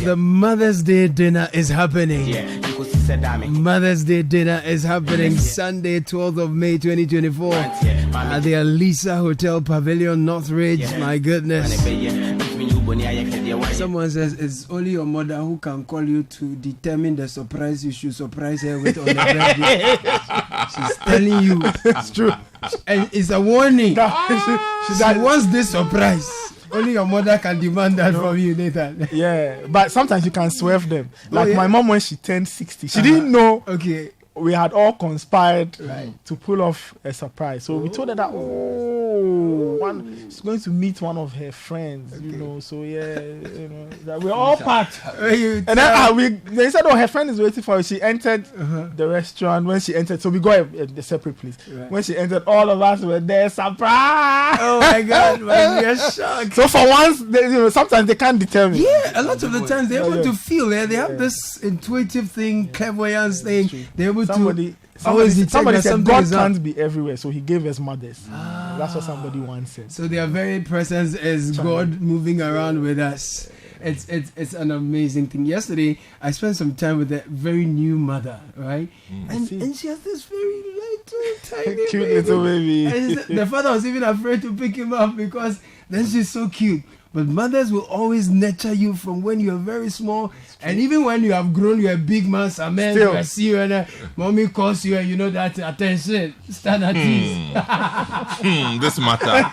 The Mother's Day dinner is happening. Mother's Day dinner is happening Sunday, 12th of May 2024 at the Alisa Hotel Pavilion, Northridge. My goodness. Someone says it's only your mother who can call you to determine the surprise you should surprise her with on the birthday. She's telling you. It's true. And it's a warning. She wants this surprise. Only your mother can demand that from you, Nathan. Yeah, but sometimes you can swerve them. Like my mom, when she turned 60, she didn't know. Okay. We had all conspired to pull off a surprise. So we told her that, she's going to meet one of her friends, you know. So that we're all packed. And then they said, her friend is waiting for her. She entered the restaurant. When she entered, so we got a separate place. Right. When she entered, all of us were there. Surprise! Oh my God, man, we are shocked. So for once, sometimes they can't determine. Yeah, a lot of the times they're able to feel. They have this intuitive thing, clairvoyance thing. They're able Somebody said God can't be everywhere, so he gave us mothers. That's what somebody once said. So their very presence is God moving around with us. It's an amazing thing. Yesterday, I spent some time with a very new mother, right? And she has this very little, tiny cute baby. little baby. And the father was even afraid to pick him up because then she's so cute. But mothers will always nurture you from when you're very small. And even when you have grown, you're a big man, some men, you see you and mommy calls you and you know that attention, stand at ease. This matter.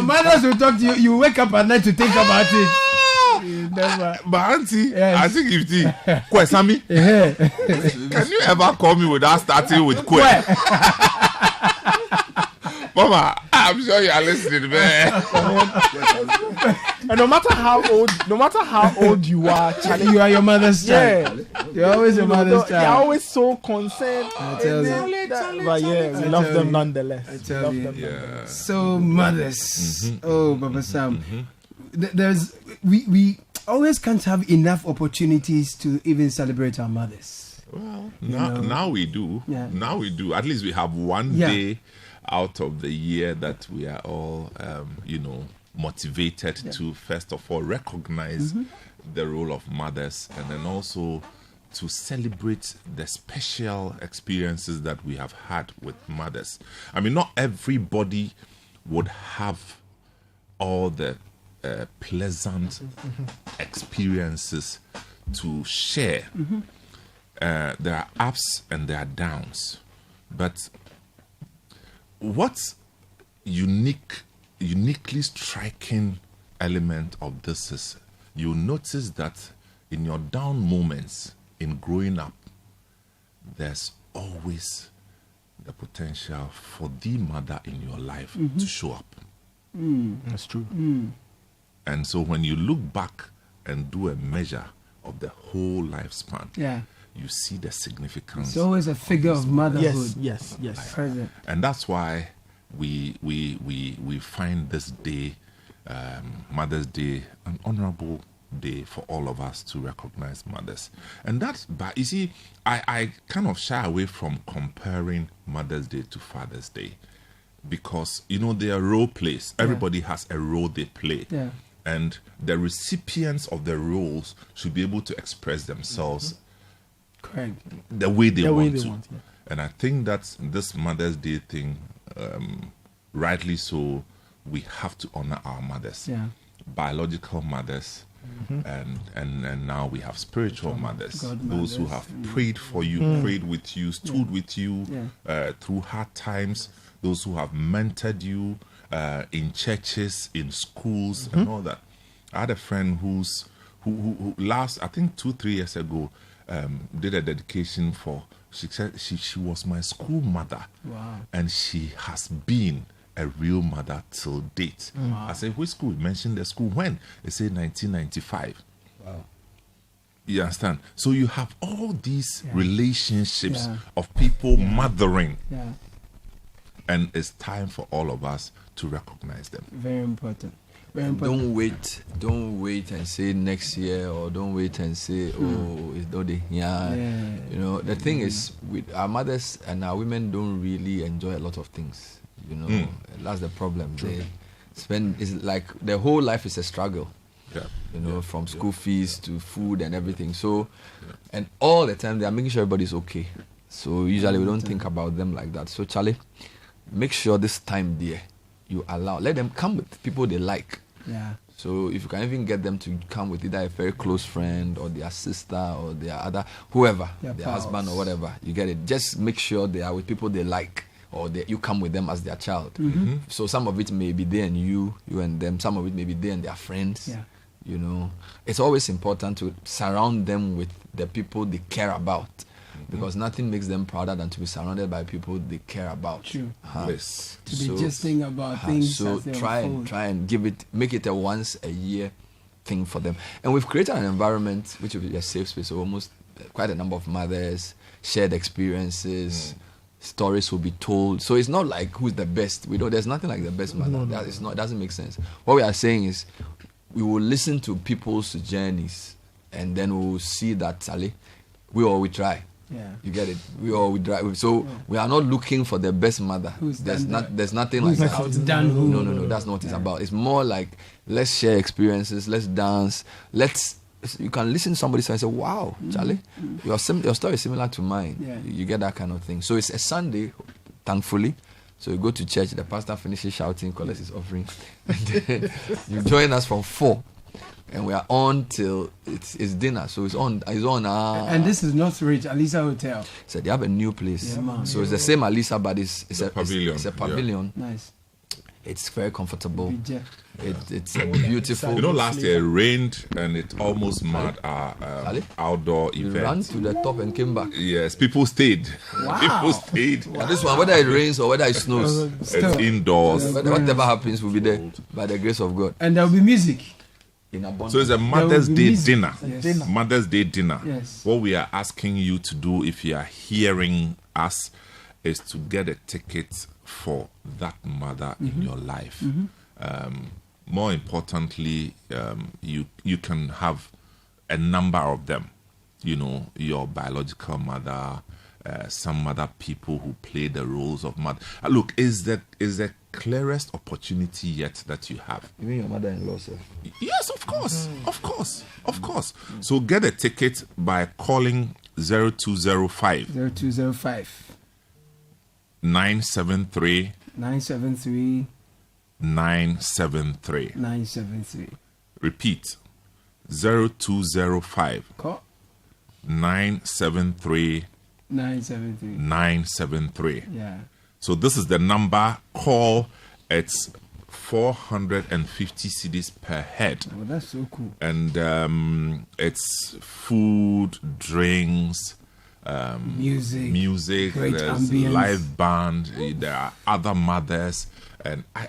Mothers will talk to you, you wake up at night to think about it. But auntie, I think if the Kwesami, can you ever call me without starting with Kwe? Mama, I'm sure you are listening, man. And no matter how old you are, Charlie, you are your mother's child. You're always your mother's child. They're always so concerned. I tell you. But we love them nonetheless. I tell you. So mothers. Oh, Baba Sam. We always can't have enough opportunities to even celebrate our mothers. Well, now we do. Yeah. Now we do. At least we have one day out of the year that we are all, motivated to, first of all, recognize the role of mothers and then also to celebrate the special experiences that we have had with mothers. I mean, not everybody would have all the pleasant experiences to share. There are ups and there are downs. But what's uniquely striking element of this is you notice that in your down moments in growing up, there's always the potential for the mother in your life to show up. That's true. And so when you look back and do a measure of the whole lifespan, you see the significance. It's always a figure of motherhood. Yes. Present. And that's why we find this day, Mother's Day, an honorable day for all of us to recognize mothers. And but you see, I kind of shy away from comparing Mother's Day to Father's Day because, they are role plays. Everybody has a role they play. Yeah. And the recipients of the roles should be able to express themselves the way they want to. And I think that this Mother's Day thing, rightly so, we have to honor our mothers, biological mothers, and now we have spiritual mothers, those who have prayed for you, prayed with you, stood with you through hard times, those who have mentored you in churches, in schools, and all that. I had a friend who last, I think 2-3 years ago, did a dedication for. She said she was my school mother. Wow. And she has been a real mother till date. Wow. I said, which school? Mentioned the school. When? They said 1995. Wow. You understand? So you have all these relationships of people mothering. Yeah. And it's time for all of us to recognize them. Very important. Don't wait and say next year, or don't wait and say, it's not the the thing is, with our mothers and our women don't really enjoy a lot of things. You know, that's the problem. They spend, it's like their whole life is a struggle. Yeah. You know, from school fees to food and everything. So, and all the time they are making sure everybody's okay. So usually we don't think about them like that. So Charlie, make sure this time there you let them come with people they like. Yeah. So if you can even get them to come with either a very close friend or their sister or their other whoever, their husband or whatever, you get it. Just make sure they are with people they like, or you come with them as their child. So some of it may be they and you and them. Some of it may be they and their friends. Yeah. You know, it's always important to surround them with the people they care about, because nothing makes them prouder than to be surrounded by people they care about. True. Yes. To be jesting about things. So as they try unfold. and make it a once a year thing for them. And we've created an environment which will be a safe space. So almost quite a number of mothers, shared experiences. Stories will be told. So it's not like who's the best. There's nothing like the best mother. It doesn't make sense. What we are saying is we will listen to people's journeys, and then we will see that, Sally, we try. Yeah. You get it? We try. So we are not looking for the best mother. There's nothing like that. Outdone who? No, that's not what it's about. It's more like, let's share experiences, let's dance, you can listen to somebody say, wow, Charlie, your story is similar to mine. Yeah. You get that kind of thing. So it's a Sunday, thankfully. So you go to church, the pastor finishes shouting, collects his offering, and then you join us from 4, and we are on till it's dinner. So it's on. And this is not Ridge, Alisa Hotel. So they have a new place. Yeah, so it's the same Alisa, but it's a pavilion. It's a pavilion. Nice. It's very comfortable. Yeah. It's a beautiful. You know, last year it rained and it almost mad our outdoor We event. ran to the top and came back. Yes, people stayed. Wow. People stayed. And this one, whether it rains or whether it snows, It's indoors. whatever happens will be there by the grace of God. And there will be music. In abundance. So it's a Mother's There will be Day music. dinner. Yes. Mother's Day dinner. Yes. What we are asking you to do, if you are hearing us, is to get a ticket for that mother in your life. More importantly, you can have a number of them. You know, your biological mother, some other people who play the roles of mother. Look, is the clearest opportunity yet that you have. Even your mother-in-law, sir. Yes, of course. So get a ticket by calling 0205 0205 973 973 973. 973. Repeat 0205 Call 973 973. 973. Yeah. So this is the number. Call. It's 450 cedis per head. Oh, that's so cool. And it's food, drinks, music, great there's ambience. live band. There are other mothers, and I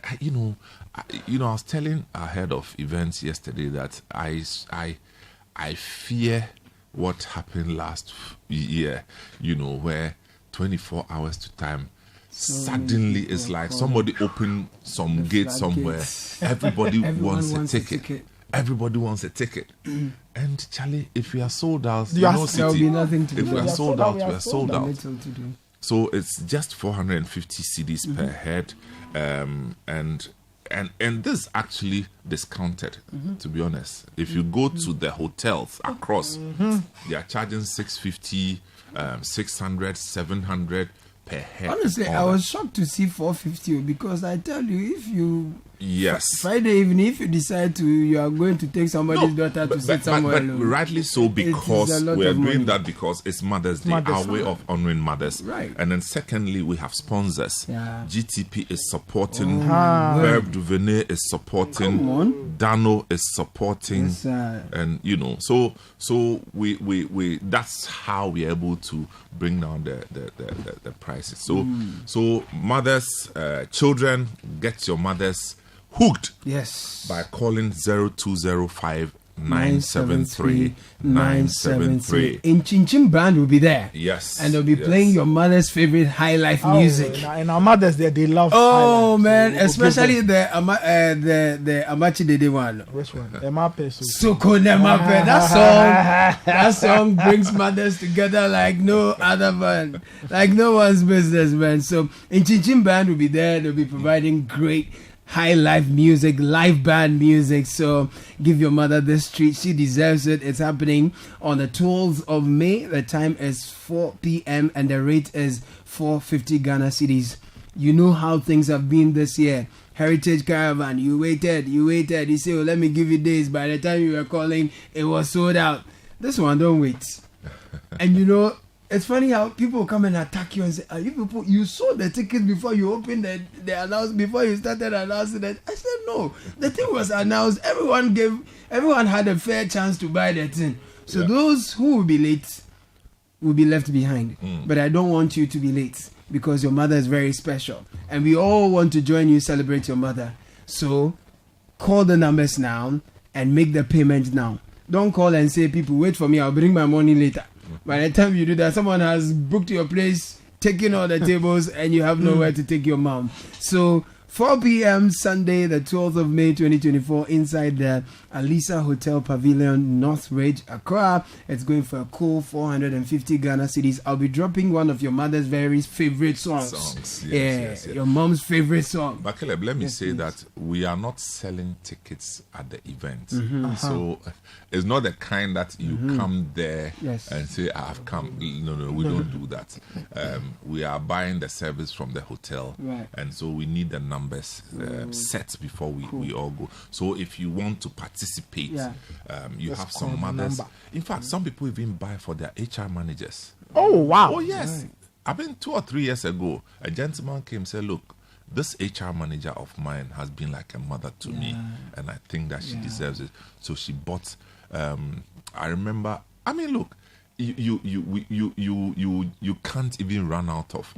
was telling our head of events yesterday that I fear what happened last year. You know, where 24 hours to time. Suddenly, it's like somebody opened some gate somewhere. Everybody wants a ticket. Everybody wants a ticket. And Charlie, if we are sold out, there will be nothing to do. If we are sold out, we are sold out. Little to do. So it's just 450 cedis per head, and this is actually discounted. To be honest, if you go to the hotels across, they are charging 650, 600, 700 per head. Honestly, I was shocked to see 450 because I tell you, if you Friday evening, if you decide you are going to take somebody's daughter to sit somewhere but alone. rightly so, because we are doing money. that because it's Mother's Day, our way of honoring mothers. Right. And then secondly, we have sponsors. Yeah. GTP is supporting. Verb Duvenet is supporting. Come on. Dano is supporting. Yes, And so we that's how we're able to bring down the prices. So mothers, children, get your mothers hooked. Yes. By calling 0205 973 973. In Chin Chin Band will be there. Yes. And they'll be playing your mother's favorite high life music. And our mothers there, they love. Oh man, especially the Amachi Dede one. Which one? Emape. Soko Nemape. That song brings mothers together like no other band, like no one's business, man. So in Chin Chin Band will be there. They'll be providing great high life music, live band music. So give your mother this treat. She deserves it. It's happening on the 12th of May. The time is 4 p.m. and the rate is 450 Ghana cedis. You know how things have been this year. Heritage Caravan, you waited. You say, oh, let me give you days. By the time you were calling, it was sold out. This one, don't wait. And you know, it's funny how people come and attack you and say, "Are you people? You sold the ticket before you opened the announcement, before you started announcing it." I said, "No, the thing was announced. Everyone had a fair chance to buy the thing. So those who will be late will be left behind. But I don't want you to be late because your mother is very special, and we all want to join you celebrate your mother. So call the numbers now and make the payment now. Don't call and say, people, wait for me. I'll bring my money later." By the time you do that, someone has booked your place, taken all the tables, and you have nowhere to take your mom. So 4 p.m. Sunday, the 12th of May 2024, inside the Alisa Hotel Pavilion, North Ridge, Accra. It's going for a cool 450 Ghana cedis. I'll be dropping one of your mother's very favorite songs. Yes. Your mom's favorite song. But Caleb, let me say that we are not selling tickets at the event. So it's not the kind that you come there and say, "I've come." No, we don't do that. We are buying the service from the hotel. And so we need the numbers set before we all go. So if you want to participate, you have some mothers. In fact, some people even buy for their HR managers. Oh, wow. Oh, yes. I mean, 2 or 3 years ago, a gentleman came and said, "Look, this HR manager of mine has been like a mother to me, and I think that she deserves it." So she bought. I remember. I mean, look, you can't even run out of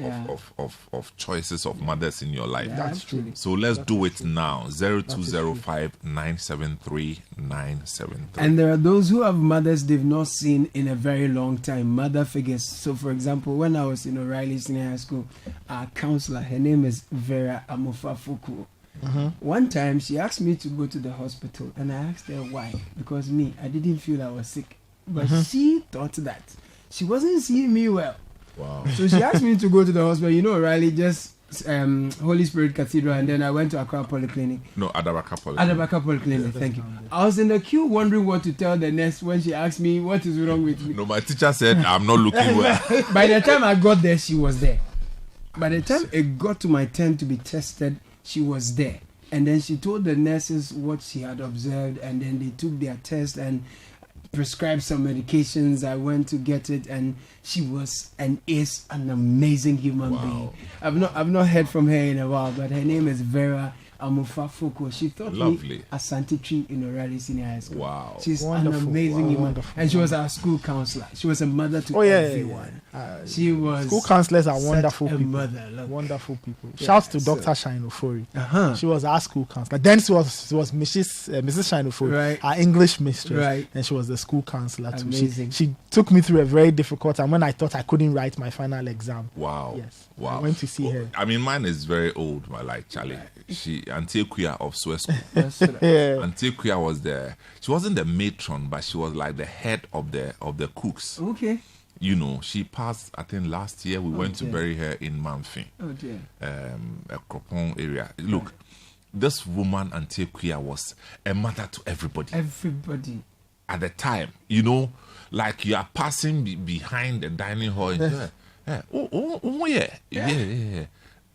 choices of mothers in your life. That's true. So let's do it now. 0205 973 973. And there are those who have mothers they've not seen in a very long time, mother figures. So for example, when I was in O'Reilly Senior High School, our counselor, her name is Vera Amofa-Fuku. One time she asked me to go to the hospital, and I asked her why. Because I didn't feel I was sick. But she thought that she wasn't seeing me well. Wow. So she asked me to go to the hospital. You know, Riley, just Holy Spirit Cathedral, and then I went to Accra Polyclinic. No, Adabaka Polyclinic. Adabaka Polyclinic, thank you. I was in the queue wondering what to tell the nurse when she asked me what is wrong with me. No, my teacher said I'm not looking well. By the time I got there, she was there. By the time it got to my turn to be tested, she was there. And then she told the nurses what she had observed, and then they took their test and prescribed some medications. I went to get it, and she was and is an amazing human being. I've not heard from her in a while, but her name is Vera Amofa-Fuku. She taught me Asante Tree in O'Reilly Senior High School. Wow. She's an amazing human. And she was our school counselor. She was a mother to everyone. She was school counselors are wonderful people. Mother, wonderful people. Shouts to Dr. Shine Ofori. She was our school counselor. Then she was Mrs. Shine Ofori, our English mistress, and she was the school counselor too. She took me through a very difficult time when I thought I couldn't write my final exam. Wow. Yes. Wow. I went to see her. I mean, mine is very old, like Charlie. She Auntie Kuya of Swiss School. Auntie Kuya was there. She wasn't the matron, but she was like the head of the cooks. Okay. You know, she passed, I think last year. We went to bury her in Manfin. Oh dear. A Kropon area. Look, this woman, Auntie Kuya, was a mother to everybody. Everybody. At the time, you know, like you are passing behind the dining hall. Yeah.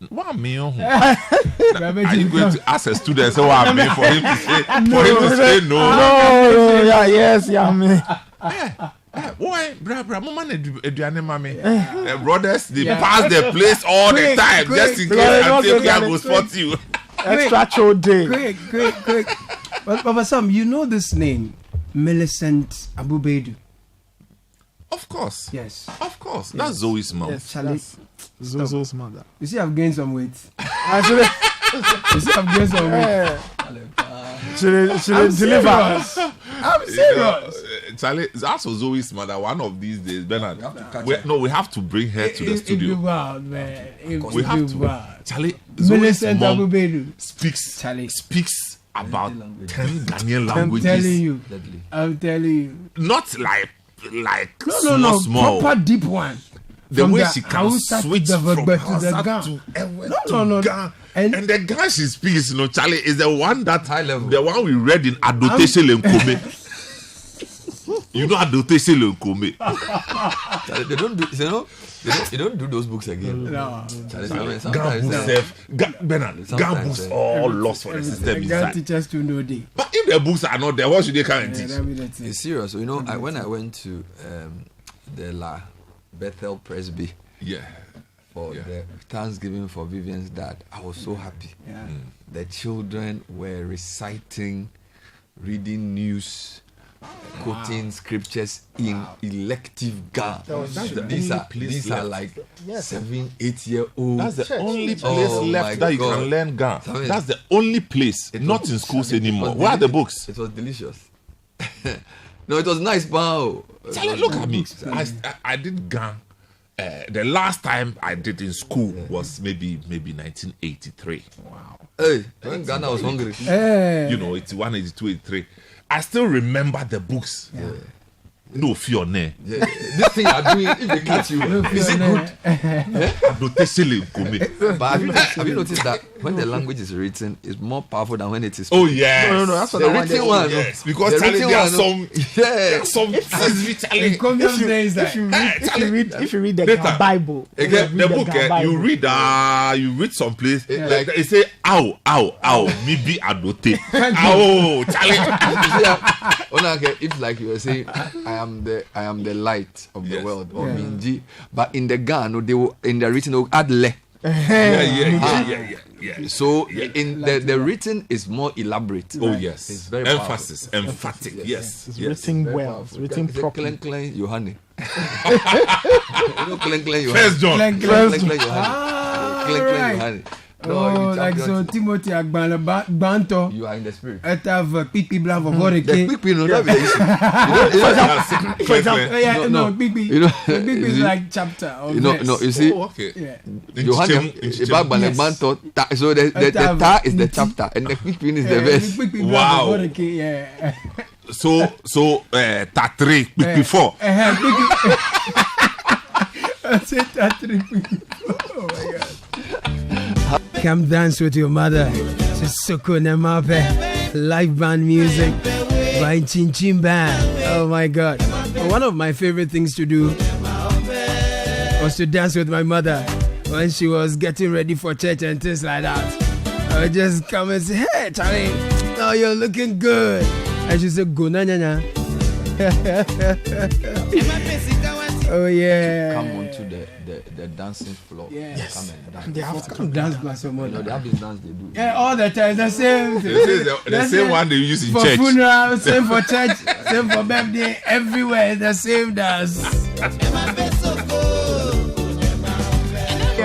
What mean? Are you going to ask a student say what I mean for him to say no? No, yes, me. Why, brother, mama eduane mame. Brothers, they pass the place all the time just in case until we go spot you. Extra show day. Quick. But Sam, you know this name, Millicent Abubedu. Of course. Yes. Of course. That's Zoe's mom. Yes, Charlie. Zozo's mother. You see, I've gained some weight. You see, I've gained some weight. She deliver. I'm serious. Charlie, that was always mother. One of these days, Bernard. We have to bring her to the studio. It's wild, man. We have to. Charlie, Millicent mom Abubedu speaks about 10 Ghanaian languages. I'm telling you. Not like No, small. Proper deep one. The From way the she can Hausa switch to from the Hausa Ga. to No. And the Ga she speaks, Charlie, is the one that High level. the one we read in Adotese Lenkome. You know Adotese Lenkome. They don't do, you don't do those books again. No. Bernard, Ga books all lost for the system inside. Teachers to know they. But if the books are not there, what should they come and teach? It's serious. You know, when I went to the La Bethel Presby for the Thanksgiving for Vivian's dad, I was so happy. Yeah. The children were reciting, reading news, quoting scriptures in elective Ga. These are like 7-8-year-old. That's the only place left that you can learn Ga. That's the only place, not in schools anymore. Where are the books? It was delicious. No, it was nice, wow. Charlie, look at me. I did Ga. The last time I did in school was maybe 1983. Wow. Hey, when Ghana was hungry. Hey. You know, 81, 82, 83. I still remember the books. Yeah. No fear, ne. Yeah. This thing you're doing, if they catch you, is it good? But have you noticed that when the language is written, it's more powerful than when it is spoken? Oh, yes. No, that's what The I want. written one. Yes, because Charlie, there are some things which Charlie. If you read the Bible, The book, you read some place, like it say, ow, me be adote. Ow, Charlie. If like you were saying, I am the light of the world, or Minji, but in the Ghana, in the written, they will add le. Yeah. So in the written is more elaborate. Oh yes, It's very emphasis, emphatic. Yes, it's written well, it's written properly. Clen Yohane. Clen Yohane. First John. Clen Yohane. Oh, like so Timothy Agbana Banto. You are in the spirit. I have a Pipi Blanc for Boreke. The Pipi, no, that is For example, No, Pipi. You know, Pipi is like chapter or verse. No, you see, okay. Yeah. Yohane, Banto, so the ta is the chapter and the Pipi is the verse. Wow. Yeah. So Tatri before. I said Tatri. Oh my God. Come dance with your mother. Sissoko Nemape. Live band music by Chin Chin Band. Oh my God. One of my favorite things to do was to dance with my mother when she was getting ready for church and things like that. I would just come and say, hey, Charlie, oh, you're looking good. And she said, go na na na. Oh yeah. Come onto the dancing floor. Yes. Come and dance. They have to dance plus some more. No, they have this dance they do. Yeah, all the time. The same. The same one they use in for church. For funeral, same for church, same for birthday. Everywhere the same dance.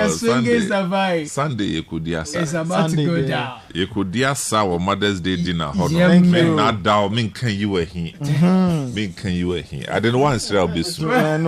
Sunday, Yekudiasa. It's about to go down. Yekudiasa or Mother's Day dinner. Yeah, Me not down. Me can you were here. Me can you were here. I didn't want to be soon.